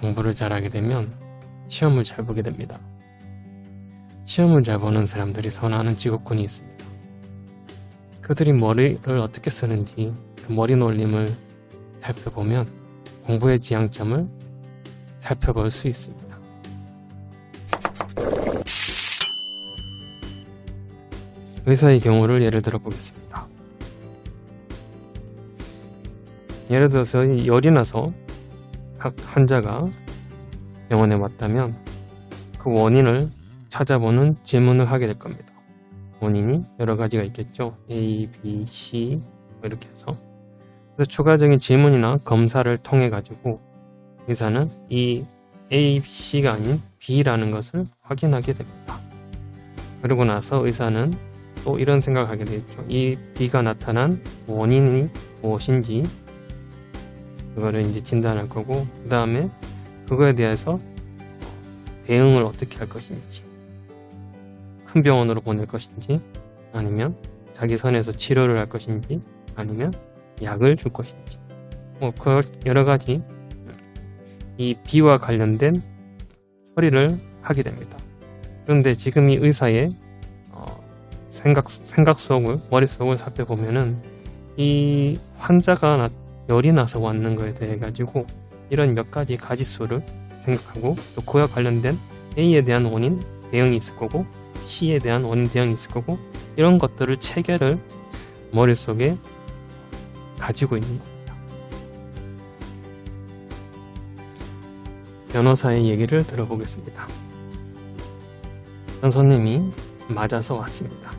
공부를 잘하게 되면 시험을 잘 보게 됩니다. 시험을 잘 보는 사람들이 선호하는 직업군이 있습니다. 그들이 머리를 어떻게 쓰는지 그 머리 놀림을 살펴보면 공부의 지향점을 살펴볼 수 있습니다. 의사의 경우를 예를 들어 보겠습니다. 예를 들어서 열이 나서 환자가 병원에 왔다면 그 원인을 찾아보는 질문을 하게 될 겁니다. 원인이 여러 가지가 있겠죠. A, B, C 이렇게 해서 그래서 추가적인 질문이나 검사를 통해 가지고 의사는 이 A, C가 아닌 B라는 것을 확인하게 됩니다. 그러고 나서 의사는 또 이런 생각을 하게 되죠. 이 B가 나타난 원인이 무엇인지 그거를 이제 진단할 거고, 그 다음에 그거에 대해서 대응을 어떻게 할 것인지, 큰 병원으로 보낼 것인지, 아니면 자기 선에서 치료를 할 것인지, 아니면 약을 줄 것인지, 그 여러 가지 이 B와 관련된 처리를 하게 됩니다. 그런데 지금 이 의사의 생각 속을, 머릿속을 살펴보면은 이 환자가 열이 나서 왔는 거에 대해 가지고 이런 몇 가지 가지수를 생각하고, 또 그와 관련된 A에 대한 원인 대응이 있을 거고 C에 대한 원인 대응이 있을 거고, 이런 것들을 체계를 머릿속에 가지고 있는 겁니다. 변호사의 얘기를 들어보겠습니다. 변호사님이 맞아서 왔습니다.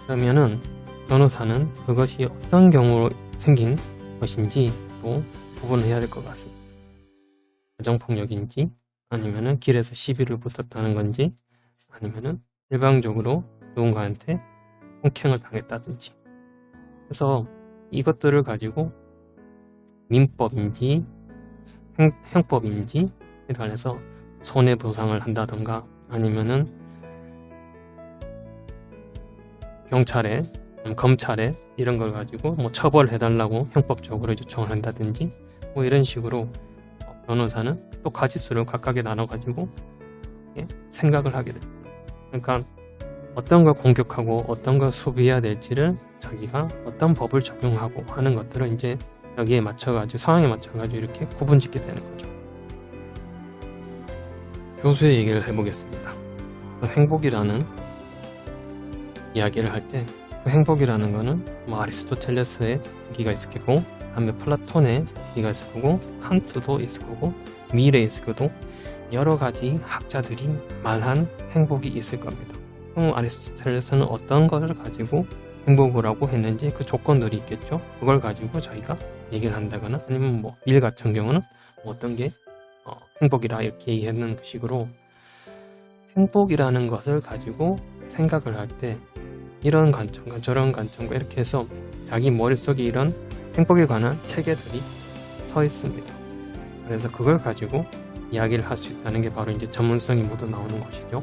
그러면은 변호사는 그것이 어떤 경우로 생긴 것인지 또 구분을 해야 될 것 같습니다. 가정폭력인지, 아니면은 길에서 시비를 붙었다는 건지, 아니면은 일방적으로 누군가한테 폭행을 당했다든지. 그래서 이것들을 가지고 민법인지 형법인지에 관해서 손해보상을 한다던가, 아니면은 경찰에, 검찰에 이런 걸 가지고 뭐 처벌해달라고 형법적으로 요청을 한다든지, 뭐 이런 식으로 변호사는 또 가지수를 각각에 나눠가지고 생각을 하게 됩니다. 그러니까 어떤 걸 공격하고 어떤 걸 수비해야 될지를 자기가 어떤 법을 적용하고 하는 것들을 이제 여기에 맞춰가지고, 상황에 맞춰가지고 이렇게 구분짓게 되는 거죠. 교수의 얘기를 해보겠습니다. 행복이라는 이야기를 할 때 그 행복이라는 거는 뭐 아리스토텔레스의 얘기가 있을 거고, 다음에 플라톤의 얘기가 있을 거고, 칸트도 있을 거고, 미래 있을 거고, 여러 가지 학자들이 말한 행복이 있을 겁니다. 그럼 아리스토텔레스는 어떤 것을 가지고 행복이라고 했는지 그 조건들이 있겠죠. 그걸 가지고 자기가 얘기를 한다거나, 아니면 뭐 밀 같은 경우는 어떤 게 행복이라 이렇게 얘기하는 식으로 행복이라는 것을 가지고 생각을 할 때 이런 관점과 저런 관점과 이렇게 해서 자기 머릿속에 이런 행복에 관한 체계들이 서 있습니다. 그래서 그걸 가지고 이야기를 할 수 있다는 게 바로 이제 전문성이 모두 나오는 것이죠.